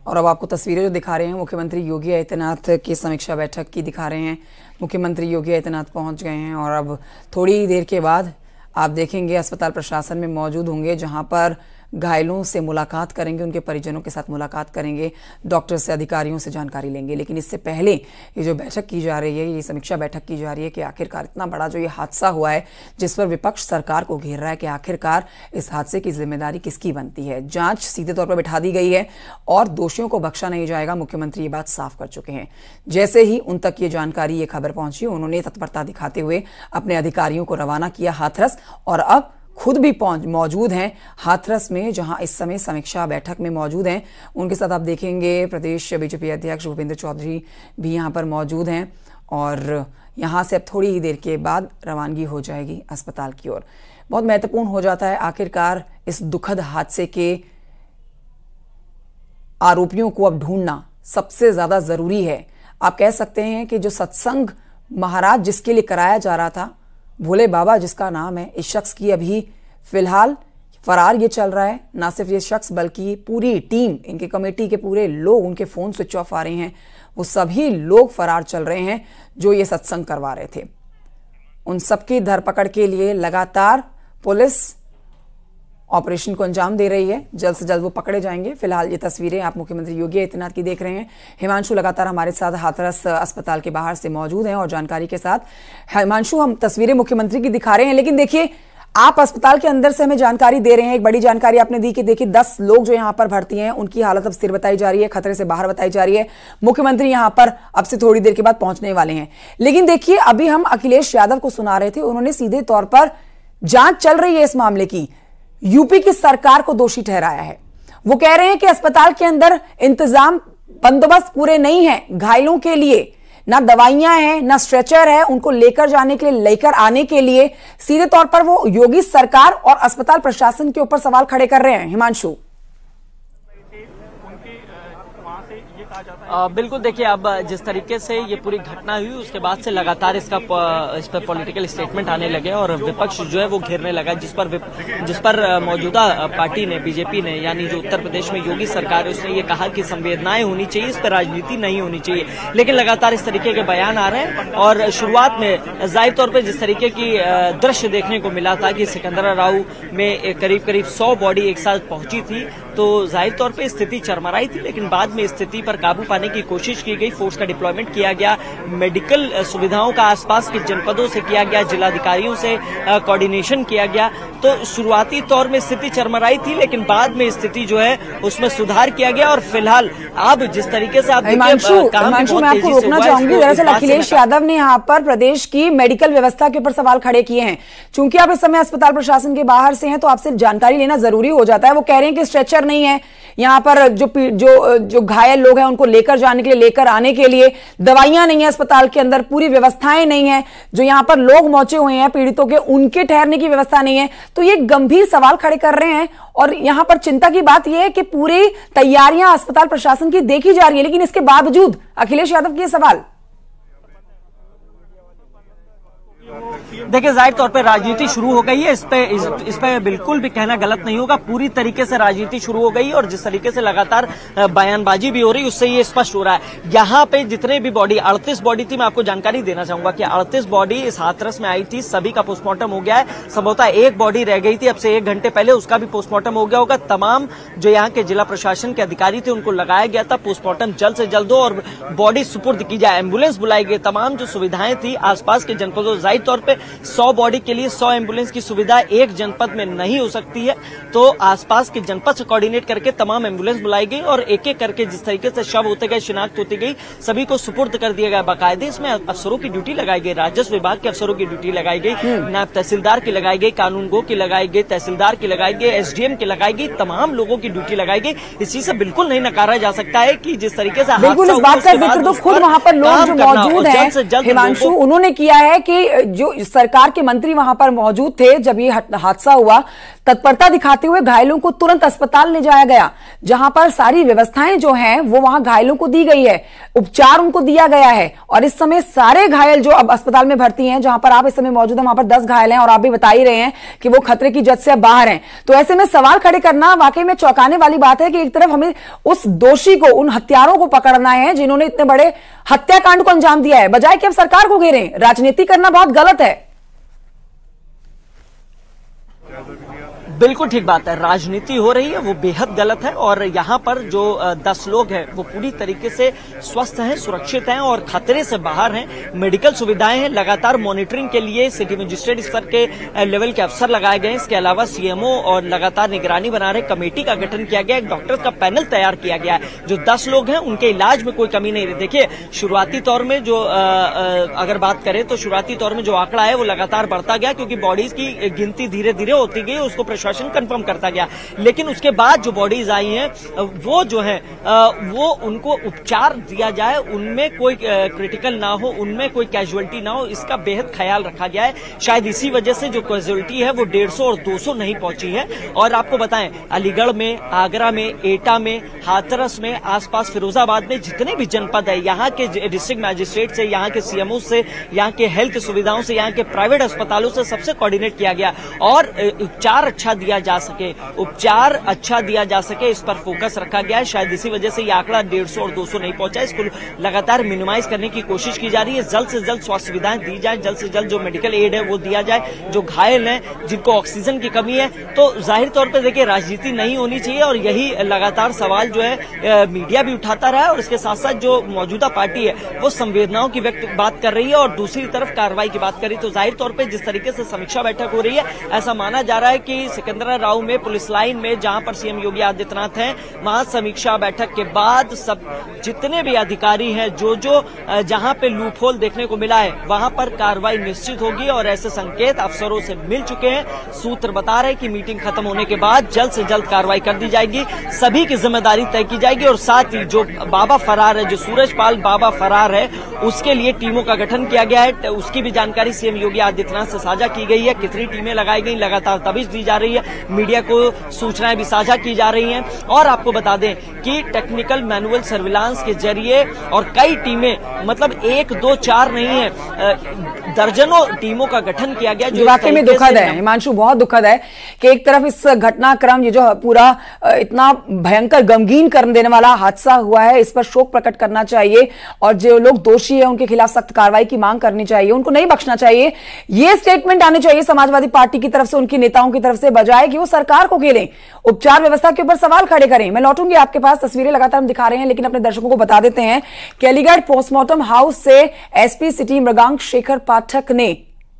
और अब आपको तस्वीरें जो दिखा रहे हैं मुख्यमंत्री योगी आदित्यनाथ की समीक्षा बैठक की दिखा रहे हैं। मुख्यमंत्री योगी आदित्यनाथ पहुंच गए हैं और अब थोड़ी देर के बाद आप देखेंगे अस्पताल प्रशासन में मौजूद होंगे, जहां पर घायलों से मुलाकात करेंगे, उनके परिजनों के साथ मुलाकात करेंगे, डॉक्टर से, अधिकारियों से जानकारी लेंगे। लेकिन इससे पहले ये जो बैठक की जा रही है, ये समीक्षा बैठक की जा रही है कि आखिरकार इतना बड़ा जो ये हादसा हुआ है, जिस पर विपक्ष सरकार को घेर रहा है, कि आखिरकार इस हादसे की जिम्मेदारी किसकी बनती है। जांच सीधे तौर पर बिठा दी गई है और दोषियों को बख्शा नहीं जाएगा। मुख्यमंत्री ये बात साफ कर चुके हैं। जैसे ही उन तक ये जानकारी, ये खबर पहुंची, उन्होंने तत्परता दिखाते हुए अपने अधिकारियों को रवाना किया हाथरस, और अब खुद भी मौजूद हैं हाथरस में, जहां इस समय समीक्षा बैठक में मौजूद हैं। उनके साथ आप देखेंगे प्रदेश बीजेपी अध्यक्ष भूपेंद्र चौधरी भी यहां पर मौजूद हैं और यहां से अब थोड़ी ही देर के बाद रवानगी हो जाएगी अस्पताल की ओर। बहुत महत्वपूर्ण हो जाता है आखिरकार इस दुखद हादसे के आरोपियों को अब ढूंढना सबसे ज्यादा जरूरी है। आप कह सकते हैं कि जो सत्संग महाराज जिसके लिए कराया जा रहा था, भोले बाबा जिसका नाम है, इस शख्स की अभी फिलहाल फरार ये चल रहा है। ना सिर्फ ये शख्स बल्कि पूरी टीम, इनके कमेटी के पूरे लोग, उनके फोन स्विच ऑफ आ रहे हैं, वो सभी लोग फरार चल रहे हैं जो ये सत्संग करवा रहे थे। उन सबकी धरपकड़ के लिए लगातार पुलिस ऑपरेशन को अंजाम दे रही है। जल्द से जल्द वो पकड़े जाएंगे। फिलहाल ये तस्वीरें आप मुख्यमंत्री योगी आदित्यनाथ की देख रहे हैं। हिमांशु लगातार हमारे साथ हाथरस अस्पताल के बाहर से मौजूद हैं और जानकारी के साथ। हिमांशु, हम तस्वीरें मुख्यमंत्री की दिखा रहे हैं, लेकिन देखिए आप अस्पताल के अंदर से हमें जानकारी दे रहे हैं। एक बड़ी जानकारी आपने दी कि देखिए 10 लोग जो यहाँ पर भर्ती हैं, उनकी हालत अब स्थिर बताई जा रही है, खतरे से बाहर बताई जा रही है। मुख्यमंत्री यहाँ पर अब से थोड़ी देर के बाद पहुंचने वाले हैं। लेकिन देखिए अभी हम अखिलेश यादव को सुना रहे थे, उन्होंने सीधे तौर पर जांच चल रही है इस मामले की, यूपी की सरकार को दोषी ठहराया है। वो कह रहे हैं कि अस्पताल के अंदर इंतजाम, बंदोबस्त पूरे नहीं है। घायलों के लिए ना दवाइयां हैं, ना स्ट्रेचर है, उनको लेकर जाने के लिए, लेकर आने के लिए सीधे तौर पर वो योगी सरकार और अस्पताल प्रशासन के ऊपर सवाल खड़े कर रहे हैं। हिमांशु, बिल्कुल, देखिए अब जिस तरीके से ये पूरी घटना हुई उसके बाद से लगातार इस पर पॉलिटिकल स्टेटमेंट आने लगे और विपक्ष जो है वो घेरने लगा, जिस पर मौजूदा पार्टी ने, बीजेपी ने, यानी जो उत्तर प्रदेश में योगी सरकार है, उसने ये कहा कि संवेदनाएं होनी चाहिए, इस पर राजनीति नहीं होनी चाहिए। लेकिन लगातार इस तरीके के बयान आ रहे हैं और शुरुआत में जाहिर तौर पर जिस तरीके की दृश्य देखने को मिला था कि सिकंदराराव में करीब 100 बॉडी एक साथ पहुंची थी, तो जाहिर तौर पे स्थिति चरमराई थी। लेकिन बाद में स्थिति पर काबू पाने की कोशिश की गई, फोर्स का डिप्लॉयमेंट किया गया, मेडिकल सुविधाओं का आसपास के जनपदों से किया गया, जिलाधिकारियों से कोऑर्डिनेशन किया गया। तो शुरुआती तौर में स्थिति चरमराई थी, लेकिन बाद में स्थिति जो है उसमें सुधार किया गया और फिलहाल अब जिस तरीके से आप हिमांशु, मैं आपको रोकना चाहूंगी। दरअसल अखिलेश यादव ने यहाँ पर प्रदेश की मेडिकल व्यवस्था के ऊपर सवाल खड़े किए हैं। चूंकि आप इस समय अस्पताल प्रशासन के बाहर से हैं, तो आपसे जानकारी लेना जरूरी हो जाता है। वो कह रहे हैं कि स्ट्रेचर नहीं है यहाँ पर, जो घायल लोग हैं उनको लेकर जाने के लिए, लेकर आने के लिए दवाइयां नहीं है अस्पताल के अंदर, पूरी व्यवस्थाएं नहीं है। जो यहाँ पर लोग पहुंचे हुए हैं पीड़ितों के, उनके ठहरने की व्यवस्था नहीं है। तो ये गंभीर सवाल खड़े कर रहे हैं और यहाँ पर चिंता की बात यह है कि पूरी तैयारियां अस्पताल प्रशासन की देखी जा रही है, लेकिन इसके बावजूद अखिलेश यादव के सवाल। देखिए जाहिर तौर पे राजनीति शुरू हो गई है, इस पे बिल्कुल भी कहना गलत नहीं होगा। पूरी तरीके से राजनीति शुरू हो गई और जिस तरीके से लगातार बयानबाजी भी हो रही है उससे ये स्पष्ट हो रहा है। यहाँ पे जितने भी बॉडी, 38 बॉडी थी, मैं आपको जानकारी देना चाहूंगा कि 38 बॉडी इस हाथरस में आई थी, सभी का पोस्टमार्टम हो गया है। संभवतः एक बॉडी रह गई थी, अब से 1 घंटे पहले उसका भी पोस्टमार्टम हो गया होगा। तमाम जो यहाँ के जिला प्रशासन के अधिकारी थे उनको लगाया गया था, पोस्टमार्टम जल्द से जल्द हो और बॉडी सुपुर्द की जाए। एम्बुलेंस बुलाई गई, तमाम जो सुविधाएं थी आसपास के जनपदों, जाहिर तौर पर 100 बॉडी के लिए 100 एम्बुलेंस की सुविधा एक जनपद में नहीं हो सकती है, तो आसपास के जनपद से कोऑर्डिनेट करके तमाम एम्बुलेंस बुलाई गई और एक एक करके जिस तरीके से शव होते गए, शिनाख्त होती गई, सभी को सुपुर्द कर दिया गया। बाकायदे इसमें अफसरों की ड्यूटी लगाई गई, राजस्व विभाग के अफसरों की ड्यूटी लगाई गई, नायब तहसीलदार की लगाई गई, कानूनगो की लगाई गई, तहसीलदार की लगाई गई, एसडीएम की लगाई गई, तमाम लोगों की ड्यूटी लगाई गई। इस चीज से बिल्कुल नहीं नकारा जा सकता है कि जिस तरीके से बिल्कुल इस बात का जिक्र तो खुद वहां पर लोग जो मौजूद हैं हिमांशु, उन्होंने किया है कि जो सरकार के मंत्री वहां पर मौजूद थे जब ये हादसा हुआ, तत्परता दिखाते हुए घायलों को तुरंत अस्पताल ले जाया गया, जहां पर सारी व्यवस्थाएं जो हैं वो वहां घायलों को दी गई है, उपचार उनको दिया गया है। और इस समय सारे घायल जो अब अस्पताल में भर्ती हैं, जहां पर आप इस समय मौजूद हैं, वहां पर 10 घायल हैं और आप भी बता ही रहे हैं कि वो खतरे की जद से अब बाहर हैं। तो ऐसे में सवाल खड़े करना वाकई में चौंकाने वाली बात है कि एक तरफ हमें उस दोषी को, उन हत्यारों को पकड़ना है जिन्होंने इतने बड़े हत्याकांड को अंजाम दिया है, बजाय कि अब सरकार को घेरें। राजनीति करना बहुत गलत है। बिल्कुल ठीक बात है, राजनीति हो रही है वो बेहद गलत है। और यहाँ पर जो 10 लोग हैं वो पूरी तरीके से स्वस्थ हैं, सुरक्षित हैं और खतरे से बाहर हैं। मेडिकल सुविधाएं हैं, लगातार मॉनिटरिंग के लिए सिटी मजिस्ट्रेट स्तर के लेवल के अफसर लगाए गए हैं। इसके अलावा सीएमओ और लगातार निगरानी बना रहे कमेटी का गठन किया गया, एक डॉक्टर्स का पैनल तैयार किया गया है। जो 10 लोग हैं उनके इलाज में कोई कमी नहीं रही। देखिए, शुरुआती तौर में जो अगर बात करें तो शुरुआती तौर में जो आंकड़ा है वो लगातार बढ़ता गया, क्योंकि बॉडीज की गिनती धीरे धीरे होती गई, उसको प्रशासन कंफर्म करता गया। लेकिन उसके बाद जो बॉडीज आई हैं वो जो है वो उनको उपचार दिया जाए, उनमें कोई क्रिटिकल ना हो, उनमें कोई कैजुअलिटी ना हो, इसका बेहद ख्याल रखा गया है। शायद इसी वजह से जो कैजुअलिटी है वो 150 और 200 नहीं पहुंची है। और आपको बताएं, अलीगढ़ में, आगरा में, एटा में, हाथरस में, आसपास फिरोजाबाद में जितने भी जनपद है, यहाँ के डिस्ट्रिक्ट मजिस्ट्रेट से, यहाँ के सीएमओ से, यहाँ के हेल्थ सुविधाओं से, यहाँ के प्राइवेट अस्पतालों से सबसे कोऑर्डिनेट किया गया और उपचार अच्छा दिया जा सके, उपचार अच्छा दिया जा सके, इस पर फोकस रखा गया है। शायद इसी वजह से ये आंकड़ा 150 और 200 नहीं पहुंचा है। इसको लगातार मिनिमाइज करने की कोशिश की जा रही है। जल्द से जल्द स्वास्थ्य सुविधाएं दी जाए, जल्द से जल्द जो मेडिकल एड है वो दिया जाए। जो घायल हैं, जिनको ऑक्सीजन की कमी है, तो जाहिर तौर पर देखिए राजनीति नहीं होनी चाहिए और यही लगातार सवाल जो है मीडिया भी उठाता रहा है। और इसके साथ साथ जो मौजूदा पार्टी है वो संवेदनाओं की बात कर रही है और दूसरी तरफ कार्रवाई की बात कर रही है। तो जाहिर तौर पर जिस तरीके से समीक्षा बैठक हो रही है, ऐसा माना जा रहा है कि सिकंदरा राव में, पुलिस लाइन में, जहां पर सीएम योगी आदित्यनाथ हैं, वहां समीक्षा बैठक के बाद सब जितने भी अधिकारी हैं, जो जहां पे लूप होल देखने को मिला है वहां पर कार्रवाई निश्चित होगी। और ऐसे संकेत अफसरों से मिल चुके हैं। सूत्र बता रहे हैं कि मीटिंग खत्म होने के बाद जल्द से जल्द कार्रवाई कर दी जाएगी, सभी की जिम्मेदारी तय की जाएगी। और साथ ही जो बाबा फरार है, जो सूरजपाल बाबा फरार है, उसके लिए टीमों का गठन किया गया है। उसकी भी जानकारी सीएम योगी आदित्यनाथ से साझा की गई है। कितनी टीमें लगाई गई, लगातार तबीज दी जा रही है, मीडिया को सूचनाएं भी साझा की जा रही हैं। और आपको बता दें कि टेक्निकल मैनुअल सर्विलांस के जरिए और कई टीमें, मतलब 1, 2, 4 नहीं है, दर्जनों टीमों का गठन किया गया। जो वाकई में दुखद है हिमांशु, बहुत दुखद है कि एक तरफ इस घटनाक्रम, ये जो पूरा इतना भयंकर गमगीन कर देने वाला हादसा हुआ है, इस पर शोक प्रकट करना चाहिए और जो लोग दोषी है उनके खिलाफ सख्त कार्रवाई की मांग करनी चाहिए, उनको नहीं बख्शना चाहिए। ये स्टेटमेंट आने चाहिए समाजवादी पार्टी की तरफ से, उनके नेताओं की तरफ से, बजाय कि वो सरकार को घेरें, उपचार व्यवस्था के ऊपर सवाल खड़े करें। मैं लौटूंगी आपके पास, तस्वीरें लगातार हम दिखा रहे हैं, लेकिन अपने दर्शकों को बता देते हैं कि अलीगढ़ पोस्टमार्टम हाउस से एसपी सिटी मृगांक शेखर पाठक ने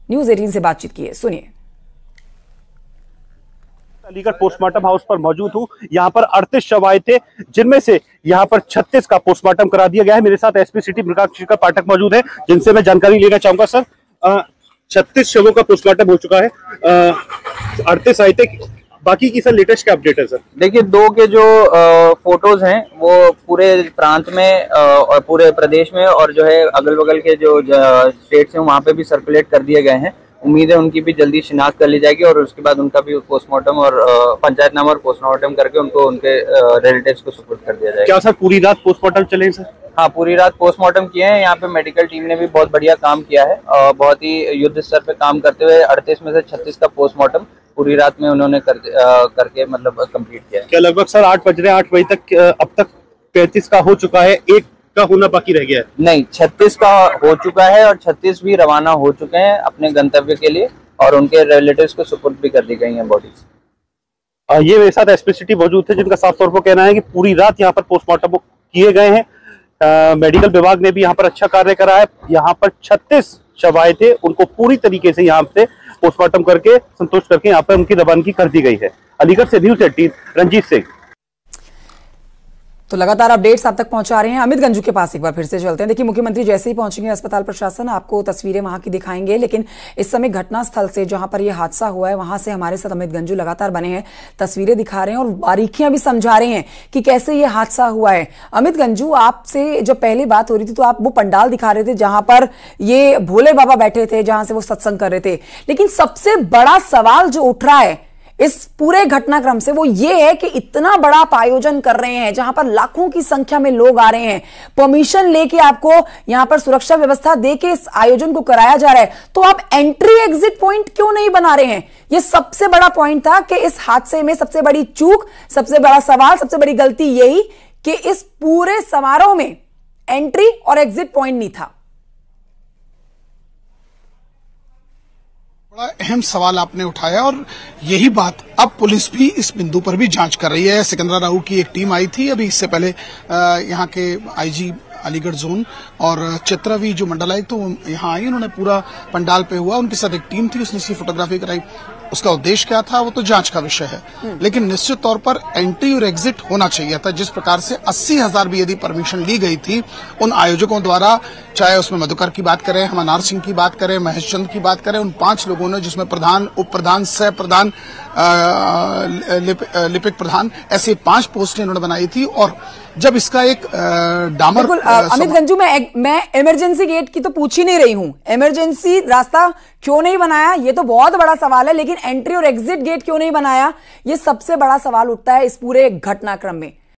न्यूज 18 से बातचीत की है, सुनिए। अलीगढ़ पोस्टमार्टम हाउस पर मौजूद हूँ। यहाँ पर 38 शव आए थे, जिनमें से यहाँ पर 36 का पोस्टमार्टम करा दिया गया है। मेरे साथ एसपी सिटी मृगांक शेखर पाठक मौजूद है, जिनसे मैं जानकारी लेना चाहूंगा। सर, 36 शवों का पोस्टमार्टम हो चुका है, 38 आए थे, बाकी की सर लेटेस्ट क्या अपडेट है? सर देखिए, 2 के जो फोटोज हैं वो पूरे प्रांत में और पूरे प्रदेश में और जो है अगल बगल के जो स्टेट्स हैं वहाँ पे भी सर्कुलेट कर दिए गए हैं। उम्मीद है उनकी भी जल्दी शिनाख्त कर ली जाएगी और उसके बाद उनका भी पोस्टमार्टम और पंचायतनामा और पोस्टमार्टम करके उनको उनके रिलेटिव्स को सुपुर्द कर दिया जाएगा। क्या सर पूरी रात पोस्टमार्टम चले सर? हाँ, पूरी रात पोस्टमार्टम किए हैं। यहाँ पे मेडिकल टीम ने भी बहुत बढ़िया काम किया है, बहुत ही युद्ध स्तर पे काम करते हुए 38 में से 36 का पोस्टमार्टम पूरी रात में उन्होंने करके मतलब कंप्लीट किया है। क्या लगभग सर 8 बज रहे हैं, 8 बजे तक अब तक 35 का हो चुका है, 1 का होना बाकी रह गया है? नहीं, 36 का हो चुका है और 36 भी रवाना हो चुके हैं अपने गंतव्य के लिए और उनके रिलेटिव्स को सुपुर्द भी कर दी गई हैं बॉडीज। ये मेरे साथ एसपी सिटी मौजूद थे, जिनका साफ तौर पर कहना है कि पूरी रात यहाँ पर पोस्टमार्टम किए गए हैं। मेडिकल विभाग ने भी यहाँ पर अच्छा कार्य करा है। यहाँ पर 36 शव आए थे, उनको पूरी तरीके से यहाँ से पोस्टमार्टम करके संतुष्ट करके यहाँ पर उनकी रवानगी कर दी गई है। अलीगढ़ से न्यूज 18 रंजीत सिंह। तो लगातार अपडेट्स आप तक पहुंचा रहे हैं। अमित गंजू के पास एक बार फिर से चलते हैं। देखिए, मुख्यमंत्री जैसे ही पहुंचेंगे अस्पताल प्रशासन आपको तस्वीरें वहां की दिखाएंगे, लेकिन इस समय घटनास्थल से जहां पर यह हादसा हुआ है वहां से हमारे साथ अमित गंजू लगातार बने हैं, तस्वीरें दिखा रहे हैं और बारीकियां भी समझा रहे हैं कि कैसे ये हादसा हुआ है। अमित गंजू, आपसे जब पहले बात हो रही थी तो आप वो पंडाल दिखा रहे थे जहां पर ये भोले बाबा बैठे थे, जहां से वो सत्संग कर रहे थे, लेकिन सबसे बड़ा सवाल जो उठ रहा है इस पूरे घटनाक्रम से वो ये है कि इतना बड़ा आप आयोजन कर रहे हैं जहां पर लाखों की संख्या में लोग आ रहे हैं, परमिशन लेके आपको यहां पर सुरक्षा व्यवस्था देके इस आयोजन को कराया जा रहा है, तो आप एंट्री एग्जिट पॉइंट क्यों नहीं बना रहे हैं? ये सबसे बड़ा पॉइंट था कि इस हादसे में सबसे बड़ी चूक, सबसे बड़ा सवाल, सबसे बड़ी गलती यही कि इस पूरे समारोह में एंट्री और एग्जिट पॉइंट नहीं था। बड़ा अहम सवाल आपने उठाया और यही बात अब पुलिस भी इस बिंदु पर भी जांच कर रही है। सिकंदरा राउ की एक टीम आई थी अभी इससे पहले, यहाँ के आईजी अलीगढ़ जोन और चित्रावी जो मंडलायुक्त तो यहाँ आई, उन्होंने पूरा पंडाल पे हुआ, उनके साथ एक टीम थी, उसने इसकी फोटोग्राफी कराई। उसका उद्देश्य क्या था वो तो जांच का विषय है, लेकिन निश्चित तौर पर एंट्री और एग्जिट होना चाहिए था। जिस प्रकार से 80,000 भी यदि परमिशन ली गई थी उन आयोजकों द्वारा, चाहे उसमें मधुकर की बात करें, हमनार सिंह की बात करें, महेश चंद की बात करें, उन 5 लोगों ने, जिसमें प्रधान, उप प्रधान, सह प्रधान, लिपिक प्रधान, ऐसे 5 पोस्टें उन्होंने बनाई थी। और जब इसका एक डामर, अमित गंजू, मैं इमरजेंसी गेट की तो पूछ ही नहीं रही हूं, इमरजेंसी रास्ता क्यों नहीं बनाया ये तो बहुत बड़ा सवाल है, लेकिन एंट्री और एग्जिट गेट क्यों नहीं बनाया ये सबसे बड़ा सवाल उठता है इस पूरे घटनाक्रम में।